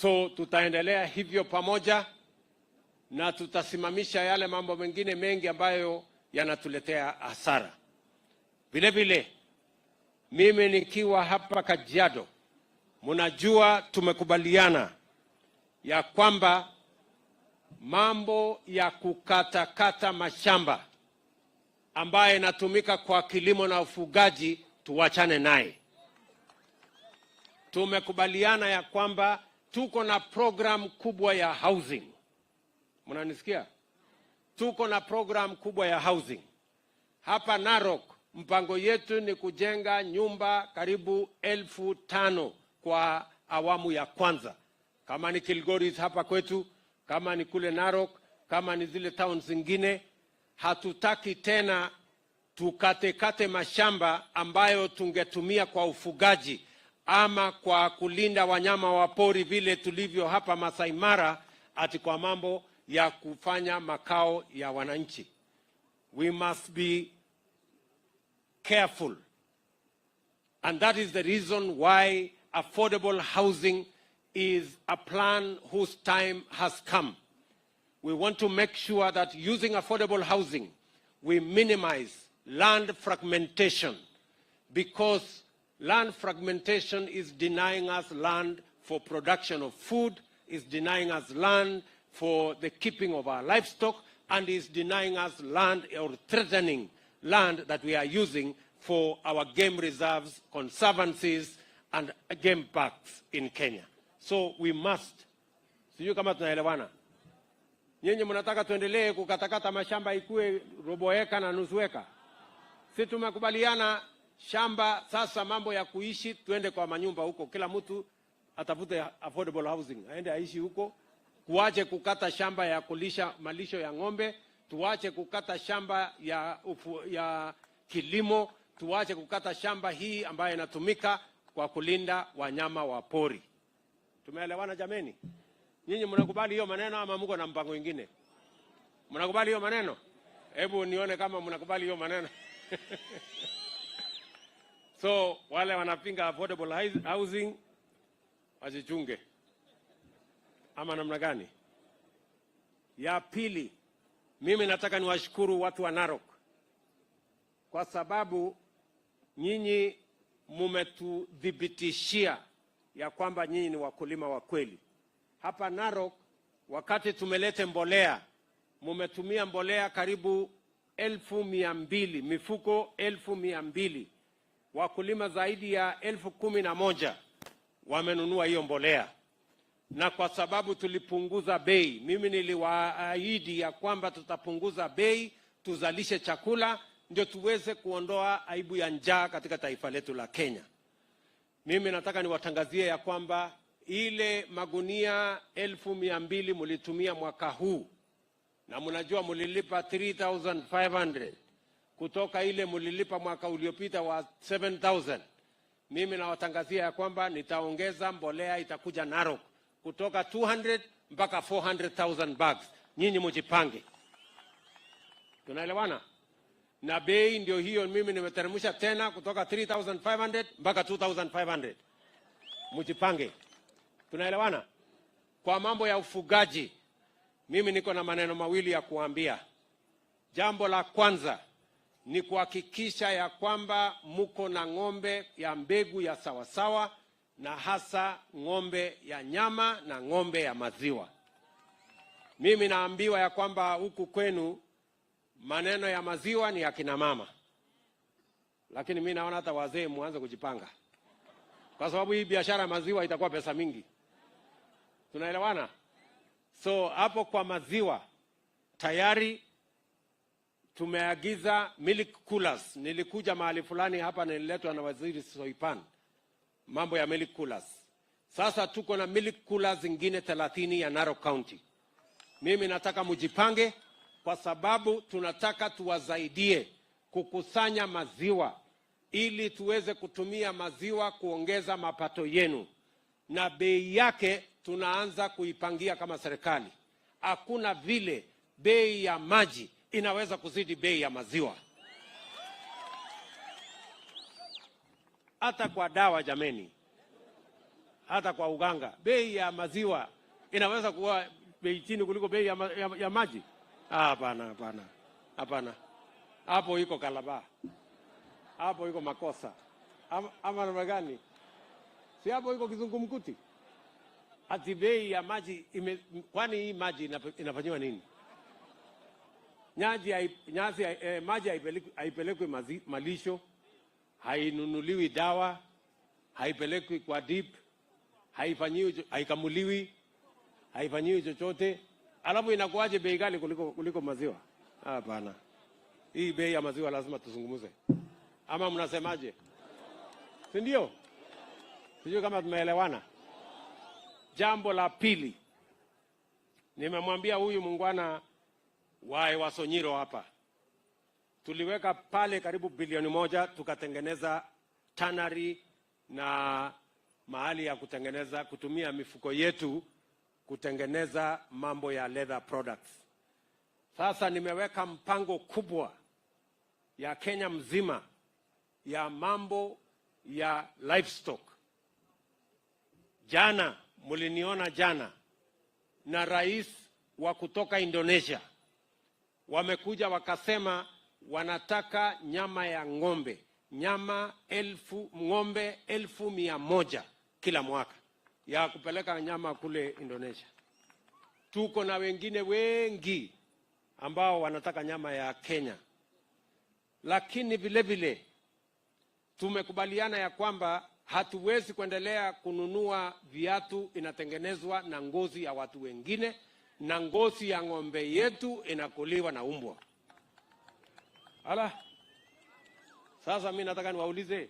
So tutaendelea hivyo pamoja na tutasimamisha yale mambo mengine mengi ambayo yanatuletea hasara. Vile vile mimi nikiwa hapa Kajiado, mnajua tumekubaliana ya kwamba mambo ya kukatakata mashamba ambaye inatumika kwa kilimo na ufugaji tuwachane naye. Tumekubaliana ya kwamba tuko na program kubwa ya housing. Mnanisikia? Tuko na program kubwa ya housing. Hapa Narok, mpango yetu ni kujenga nyumba karibu 5,000 kwa awamu ya kwanza. Kama ni Kilgoris hapa kwetu, kama ni kule Narok, kama ni zile towns zingine. Hatutaki tena tukate mashamba ambayo tungetumia kwa ufugaji ama kwa kulinda wanyama wa pori vile tulivyo hapa Maasai Mara, ati kwa mambo ya kufanya makao ya wananchi. We must be careful. And that is the reason why affordable housing is a plan whose time has come. We want to make sure that using affordable housing, we minimize land fragmentation, because land fragmentation is denying us land for production of food, is denying us land for the keeping of our livestock, and is denying us land or threatening land that we are using for our game reserves, conservancies, and game parks in Kenya. So we must. Sijui kama tunaelewana. Nyinyi mnataka tuendelee kukatakata mashamba ikue robo eka na nusu eka? Sisi tumekubaliana shamba sasa, mambo ya kuishi tuende kwa manyumba huko. Kila mtu atafute affordable housing, aende aishi huko. Tuache kukata shamba ya kulisha malisho ya ng'ombe, tuache kukata shamba ya kilimo, tuache kukata shamba hii ambayo inatumika kwa kulinda wanyama wa pori. Tumeelewana jameni? Nyinyi mnakubali hiyo maneno ama mko na mpango mwingine? Mnakubali hiyo maneno? Hebu nione kama mnakubali hiyo maneno. So wale wanapinga affordable housing wajichunge. Ama namna gani? Ya pili, mimi nataka niwashukuru watu wa Narok kwa sababu nyinyi mmetudhibitishia ya kwamba nyinyi ni wakulima wa kweli. Hapa Narok, wakati tumelete mbolea, mmetumia mbolea karibu 1,200, mifuko 1,200. Wakulima zaidi ya 11,000 wamenunua hiyo mbolea. Na kwa sababu tulipunguza bei, mimi niliwaahidi ya kwamba tutapunguza bei, tuzalishe chakula, ndio tuweze kuondoa aibu ya njaa katika taifa letu la Kenya. Mimi nataka niwatangazie ya kwamba ile magunia 1,200 mlitumia mwaka huu, na mnajua mlilipa 3,500 kutoka ile mlilipa mwaka uliopita wa 7,000. Mimi nawatangazia ya kwamba nitaongeza mbolea, itakuja Narok kutoka 200 mpaka 400,000 bags. Nyinyi mjipange. Tunaelewana? Na bei ndio hiyo, mimi nimeteremsha tena kutoka 3,500 mpaka 2,500. Mjipange. Tunaelewana? Kwa mambo ya ufugaji, mimi niko na maneno mawili ya kuambia. Jambo la kwanza ni kuhakikisha ya kwamba mko na ng'ombe ya mbegu ya sawasawa, na hasa ng'ombe ya nyama na ng'ombe ya maziwa. Mimi naambiwa ya kwamba huku kwenu maneno ya maziwa ni ya kina mama, lakini mimi naona hata wazee muanze kujipanga, kwa sababu hii biashara ya maziwa itakuwa pesa mingi. Tunaelewana? So hapo kwa maziwa tayari tumeagiza milk coolers. Nilikuja mahali fulani hapa, nililetwa na waziri Soipan mambo ya milk coolers. Sasa tuko na milk coolers zingine 30 ya Narok County. Mimi nataka mjipange, kwa sababu tunataka tuwasaidie kukusanya maziwa ili tuweze kutumia maziwa kuongeza mapato yenu, na bei yake tunaanza kuipangia kama serikali. Hakuna vile bei ya maji inaweza kuzidi bei ya maziwa. Hata kwa dawa jameni, hata kwa uganga. Bei ya maziwa inaweza kuwa bei chini kuliko bei ya maji? Hapana. Hapana. Hapo iko kalaba. Hapo iko makosa. Ama namna gani? Si hapo iko kizungumkuti? Ati bei ya maji kwani hii maji inafanywa nini? Maji haipelekwi malisho, hainunuliwi dawa, haipelekwi kwa dip, haikamuliwi, haifanyiwi chochote. Alafu inakuwaje bei ghali kuliko maziwa? Hapana. Hii bei ya maziwa lazima tuzungumze. Ama mnasemaje? Si ndio? Sijui kama tumeelewana. Jambo la pili, nimemwambia huyu muungwana wa Sonyiro hapa, tuliweka pale karibu bilioni 1 tukatengeneza tannery na mahali ya kutumia mifuko yetu kutengeneza mambo ya leather products. Sasa nimeweka mpango kubwa ya Kenya mzima ya mambo ya livestock. Jana muliniona jana na rais wa kutoka Indonesia wamekuja wakasema wanataka nyama ya ng'ombe, ng'ombe 1,100 kila mwaka ya kupeleka nyama kule Indonesia. Tuko na wengine wengi ambao wanataka nyama ya Kenya. Lakini vile vile tumekubaliana ya kwamba hatuwezi kuendelea kununua viatu inatengenezwa na ngozi ya watu wengine, na ngozi ya ng'ombe yetu inakuliwa na umbwa. Sasa mimi nataka niwaulize,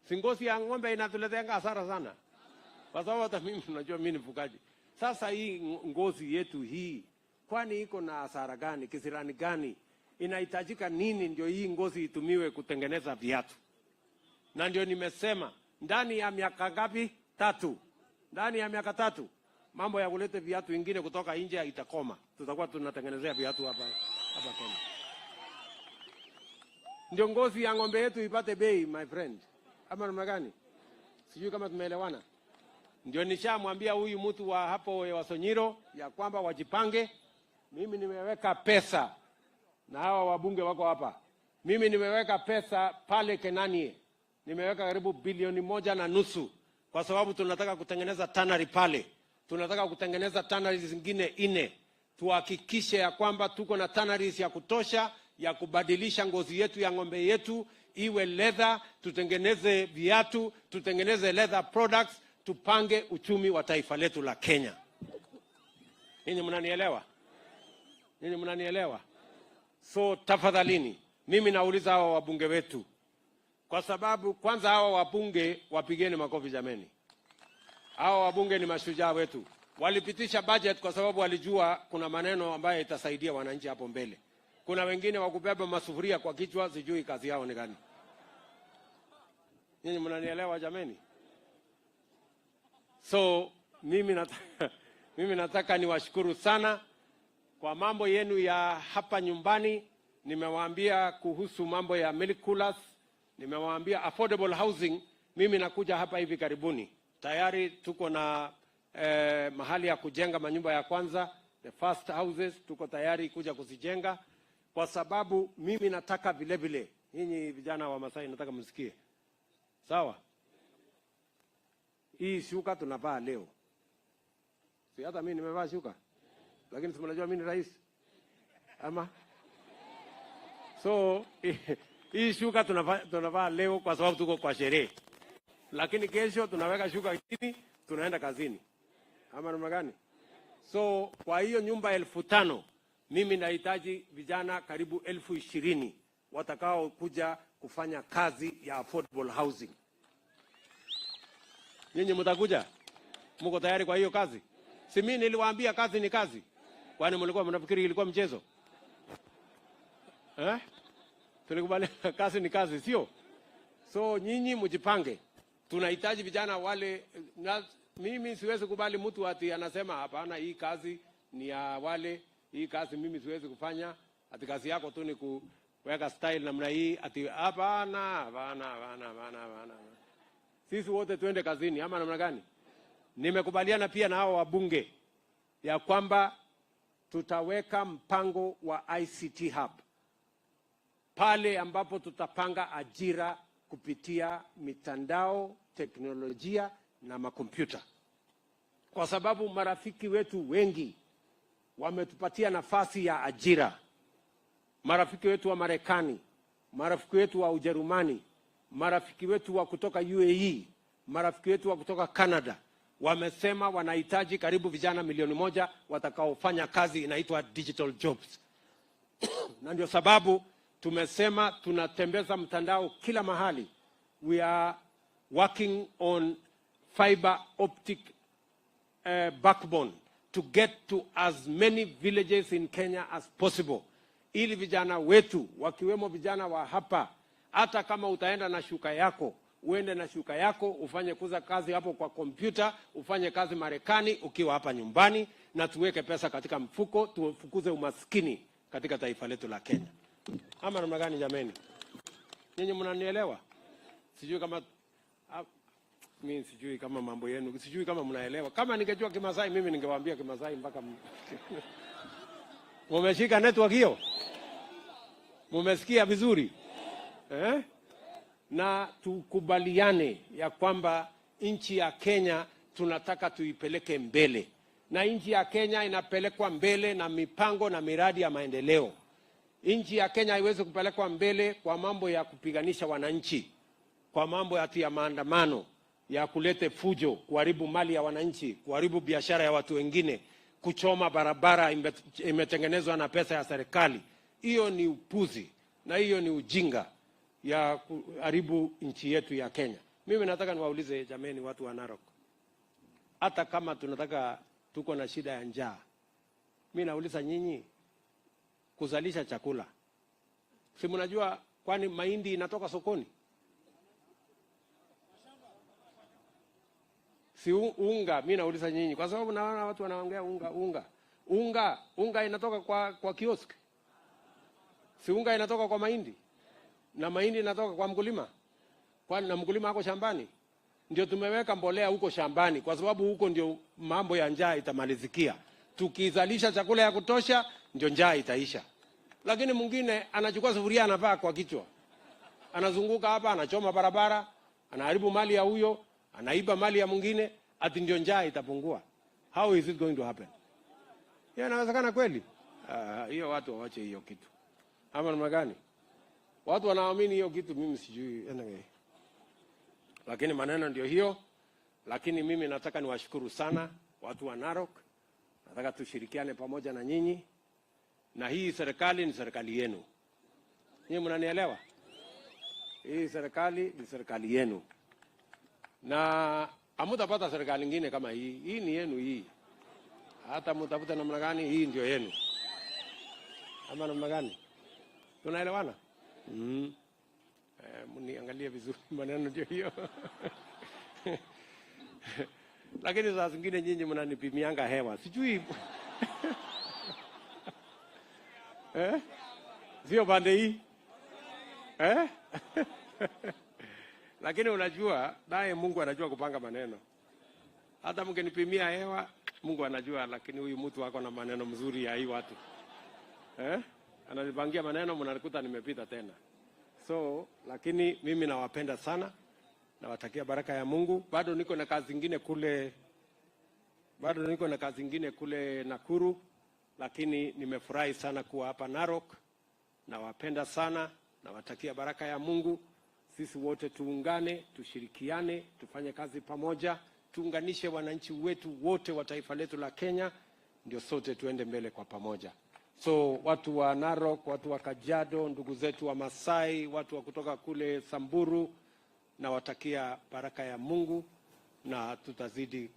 si ngozi ya ng'ombe inatuletea hasara sana? Kwa sababu hata mimi unajua mimi ni mfugaji. Sasa hii ngozi yetu hii kwani iko na hasara gani, kisirani gani? Inahitajika nini ndio hii ngozi itumiwe kutengeneza viatu? Na ndio nimesema ndani ya miaka ngapi? 3. Ndani ya miaka 3 mambo ya kuleta viatu vingine kutoka nje itakoma. Tutakuwa tunatengenezea viatu hapa Kenya. Ndio ngozi ya ng'ombe yetu ipate bei, my friend. Ama namna gani? Sijui kama tumeelewana. Ndio nishamwambia huyu mtu wa hapo wa Sonyiro ya kwamba wajipange. Mimi nimeweka pesa na hawa wabunge wako hapa. Mimi nimeweka pesa pale Kenanie. Nimeweka karibu bilioni 1.5 kwa sababu tunataka kutengeneza tannery pale. Tunataka kutengeneza tanneries zingine 4. Tuhakikishe ya kwamba tuko na tanneries ya kutosha ya kubadilisha ngozi yetu ya ng'ombe yetu iwe leather, tutengeneze viatu, tutengeneze leather products, tupange uchumi wa taifa letu la Kenya. Ninyi mnanielewa? Ninyi mnanielewa? So tafadhalini, mimi nauliza hawa wabunge wetu, kwa sababu kwanza hawa wabunge wapigeni makofi jameni. Hawa wabunge ni mashujaa wetu. Walipitisha budget kwa sababu walijua kuna maneno ambayo itasaidia wananchi hapo mbele. Kuna wengine wakubeba masufuria kwa kichwa, sijui kazi yao ni gani. Ninyi mnanielewa jameni? So mimi nataka niwashukuru sana kwa mambo yenu ya hapa nyumbani. Nimewaambia kuhusu mambo ya milk coolers, nimewaambia affordable housing. Mimi nakuja hapa hivi karibuni. Tayari tuko na mahali ya kujenga manyumba ya kwanza, the first houses, tuko tayari kuja kuzijenga, kwa sababu mimi nataka vile vile, nyinyi vijana wa Maasai nataka msikie. Sawa? Hii shuka tunavaa leo. Si hata mimi nimevaa shuka. Lakini si mnajua mimi ni rais. Ama? So, hii shuka tunavaa leo kwa sababu tuko kwa sherehe. Lakini kesho tunaweka shuka chini, tunaenda kazini. Ama namna gani? So, kwa hiyo nyumba 5,000, mimi nahitaji vijana karibu 20,000 watakao kuja kufanya kazi ya affordable housing. Nyinyi mtakuja? Mko tayari kwa hiyo kazi? Si mimi niliwaambia kazi ni kazi. Kwani mlikuwa mnafikiri ilikuwa mchezo? Tulikubali kazi ni kazi, sio? So nyinyi mjipange. Tunahitaji vijana wale mimi siwezi kubali mtu ati anasema hapana, hii kazi ni ya wale, hii kazi mimi siwezi kufanya, ati kazi yako tu ni kuweka style namna hii, ati hapana. Sisi wote tuende kazini, ama namna gani? Nimekubaliana pia na hao wabunge ya kwamba tutaweka mpango wa ICT Hub pale ambapo tutapanga ajira kupitia mitandao, teknolojia na makompyuta, kwa sababu marafiki wetu wengi wametupatia nafasi ya ajira. Marafiki wetu wa Marekani, marafiki wetu wa Ujerumani, marafiki wetu wa kutoka UAE, marafiki wetu wa kutoka Canada wamesema wanahitaji karibu vijana 1,000,000 watakaofanya kazi inaitwa digital jobs. Na ndio sababu tumesema tunatembeza mtandao kila mahali. We are working on fiber optic backbone to get to as many villages in Kenya as possible, ili vijana wetu wakiwemo vijana wa hapa, hata kama utaenda na shuka yako, uende na shuka yako, ufanye kuza kazi hapo kwa kompyuta, ufanye kazi Marekani ukiwa hapa nyumbani, na tuweke pesa katika mfuko, tufukuze umaskini katika taifa letu la Kenya. Ama namna gani jameni? Nyinyi mnanielewa? Sijui kama mimi sijui kama mambo yenu, sijui kama mnaelewa. Kama ningejua Kimasai mimi ningewaambia Kimasai mpaka mumeshika network hiyo? Mumesikia vizuri? Na tukubaliane ya kwamba nchi ya Kenya tunataka tuipeleke mbele. Na nchi ya Kenya inapelekwa mbele na mipango na miradi ya maendeleo. Nchi ya Kenya haiwezi kupelekwa mbele kwa mambo ya kupiganisha wananchi, kwa mambo ya maandamano, ya kulete fujo, kuharibu mali ya wananchi, kuharibu biashara ya watu wengine, kuchoma barabara imetengenezwa na pesa ya serikali. Hiyo ni upuzi na hiyo ni ujinga ya kuharibu nchi yetu ya Kenya. Mimi nataka niwaulize jameni, watu wa Narok, hata kama tuko na shida ya njaa, mimi nauliza nyinyi, kuzalisha chakula, si mnajua kwani mahindi inatoka sokoni? Si unga, mimi nauliza nyinyi, kwa sababu naona watu wanaongea unga inatoka kwa kiosk. Si unga inatoka kwa mahindi, na mahindi inatoka kwa mkulima. Kwani na mkulima hako shambani? Ndio tumeweka mbolea huko shambani, kwa sababu huko ndio mambo ya njaa itamalizikia. Tukizalisha chakula ya kutosha, ndio njaa itaisha. Lakini mwingine anachukua sufuria anavaa kwa kichwa, anazunguka hapa, anachoma barabara, anaharibu mali ya huyo, anaiba mali ya mwingine, ati ndio njaa itapungua. How is it going to happen? Hiyo inawezekana kweli? Hiyo watu waache hiyo kitu. Ama namna gani? Watu wanaamini hiyo kitu, mimi sijui. Anyway, lakini maneno ndio hiyo. Lakini mimi nataka niwashukuru sana watu wa Narok. Nataka tushirikiane pamoja na nyinyi. Na hii serikali ni serikali yenu. Nyinyi mnanielewa? Hii serikali ni serikali yenu. Na hamtapata serikali nyingine kama hii. Hii ni yenu hii. Hata mtafuta namna gani, hii ndio yenu. Ama namna gani? Tunaelewana? Mniangalie vizuri, maneno ndio hiyo. Lakini saa zingine nyinyi mnanipimianga hewa. Sijui. Sio pande hii. Lakini unajua, naye Mungu anajua kupanga maneno. Hata mngenipimia hewa, Mungu anajua, lakini huyu mtu wako na maneno mzuri ya hii watu. Ananipangia maneno, mnanikuta nimepita tena. So, lakini mimi nawapenda sana. Nawatakia baraka ya Mungu. Bado niko na kazi nyingine kule Nakuru, lakini nimefurahi sana kuwa hapa Narok. Nawapenda sana, nawatakia baraka ya Mungu. Sisi wote tuungane, tushirikiane, tufanye kazi pamoja, tuunganishe wananchi wetu wote wa taifa letu la Kenya, ndio sote tuende mbele kwa pamoja. So watu wa Narok, watu wa Kajiado, ndugu zetu wa Maasai, watu wa kutoka kule Samburu, nawatakia baraka ya Mungu na tutazidi